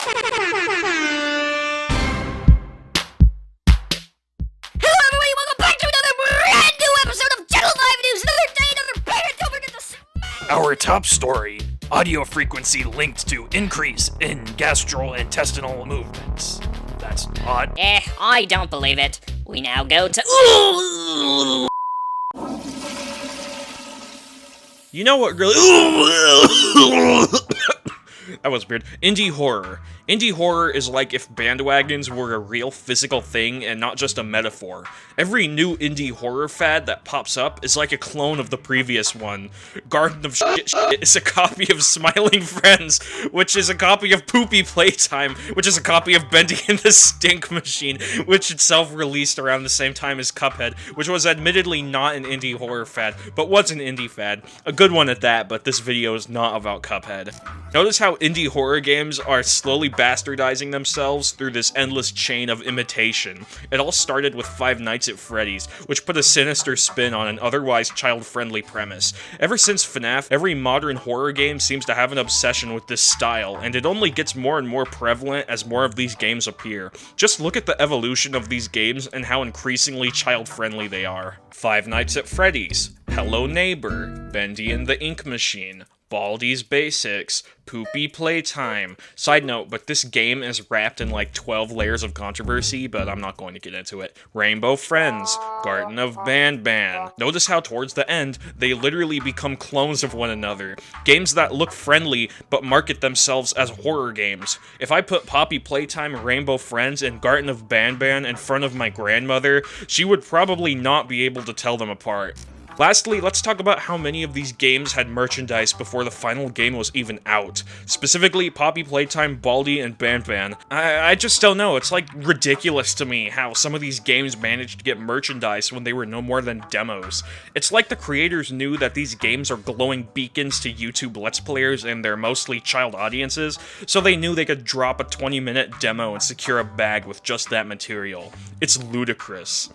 everybody, welcome back to another brand new episode of Channel 5 News. Another day, another parent, don't forget to smash. Our top story, audio frequency linked to increase in gastrointestinal movements. That's odd. I don't believe it. We now go to... You know what really... That was weird. Indie horror. Indie horror is like if bandwagons were a real physical thing and not just a metaphor. Every new indie horror fad that pops up is like a clone of the previous one. Garden of Shit is a copy of Smiling Friends, which is a copy of Poopy Playtime, which is a copy of Bendy and the Stink Machine, which itself released around the same time as Cuphead, which was admittedly not an indie horror fad, but was an indie fad. A good one at that, but this video is not about Cuphead. Notice how indie horror games are slowly bastardizing themselves through this endless chain of imitation. It all started with Five Nights at Freddy's, which put a sinister spin on an otherwise child-friendly premise. Ever since FNAF, every modern horror game seems to have an obsession with this style, and it only gets more and more prevalent as more of these games appear. Just look at the evolution of these games and how increasingly child-friendly they are. Five Nights at Freddy's, Hello Neighbor, Bendy and the Ink Machine, Baldi's Basics, Poopy Playtime. Side note, but this game is wrapped in like 12 layers of controversy, but I'm not going to get into it. Rainbow Friends, Garden of Banban. Notice how towards the end, they literally become clones of one another. Games that look friendly, but market themselves as horror games. If I put Poppy Playtime, Rainbow Friends, and Garden of Banban in front of my grandmother, she would probably not be able to tell them apart. Lastly, let's talk about how many of these games had merchandise before the final game was even out. Specifically, Poppy Playtime, Baldi, and Banban. I just don't know, it's like ridiculous to me how some of these games managed to get merchandise when they were no more than demos. It's like the creators knew that these games are glowing beacons to YouTube Let's Players and their mostly child audiences, so they knew they could drop a 20-minute demo and secure a bag with just that material. It's ludicrous.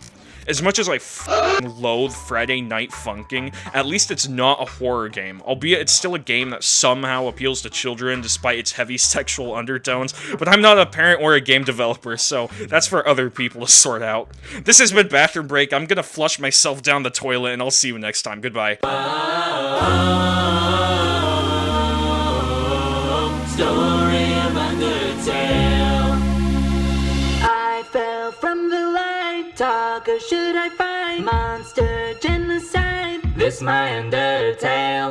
As much as I f***ing loathe Friday Night Funkin', at least it's not a horror game, albeit it's still a game that somehow appeals to children despite its heavy sexual undertones, but I'm not a parent or a game developer, so that's for other people to sort out. This has been Bathroom Break. I'm gonna flush myself down the toilet, and I'll see you next time. Goodbye. Story of Undertale. I fell from the light, talk or should I fight? Monster genocide, this my Undertale.